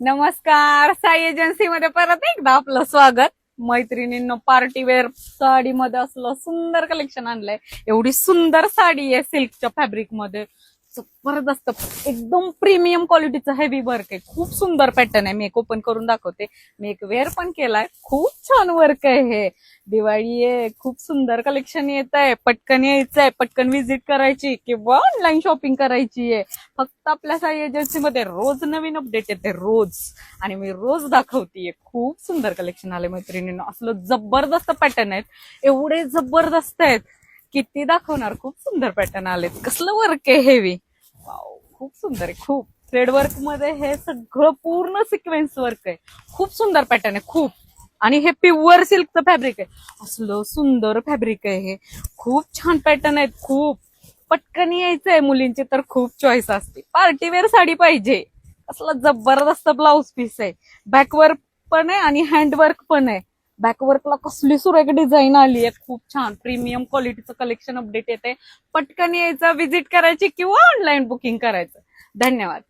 नमस्कार, साई एजन्सी मध्ये परत एकदा आपलं स्वागत. मैत्रिणींनो, पार्टी वेअर साडी मध्ये असलं सुंदर कलेक्शन आणलंय. एवढी सुंदर साडी आहे सिल्कच्या फॅब्रिक मध्ये, जबरदस्त एकदम प्रीमियम क्वालिटीचं हेवी वर्क आहे. खूप सुंदर पॅटर्न आहे. मी एक ओपन करून दाखवते. मी एक वेअर पण केलाय. खूप छान वर्क आहे हे. दिवाळी आहे, खूप सुंदर कलेक्शन येत आहे. पटकन यायचंय, पटकन व्हिजिट करायची किंवा ऑनलाईन शॉपिंग करायची आहे. फक्त आपल्या साई एजन्सीमध्ये रोज नवीन अपडेट येते रोज, आणि मी रोज दाखवतीये. खूप सुंदर कलेक्शन आले मैत्रिणींना. असलं जबरदस्त पॅटर्न आहेत, एवढे जबरदस्त आहेत किती दाखवणार. खूप सुंदर पॅटर्न आलेत. कसलं वर्क आहे हेवी. वाव, खूप सुंदर आहे. खूप थ्रेड वर्क मध्ये हे सगळं पूर्ण सिक्वेन्स वर्क आहे. खूप सुंदर पॅटर्न आहे खूप. आणि हे प्युअर सिल्कचं फॅब्रिक आहे. असलं सुंदर फॅब्रिक आहे हे. खूप छान पॅटर्न आहेत. खूप पटकन यायचंय. मुलींची तर खूप चॉईस असते. पार्टीवेअर साडी पाहिजे. असलं जबरदस्त ब्लाउज पीस आहे. बॅकवर्क पण आहे आणि हँडवर्क पण आहे. बॅकवर्कला कसली सुरेख डिझाईन आली आहे. खूप छान प्रीमियम क्वालिटीचं कलेक्शन अपडेट येते. पटकन यायचं, व्हिजिट करायची किंवा ऑनलाईन बुकिंग करायचं. धन्यवाद.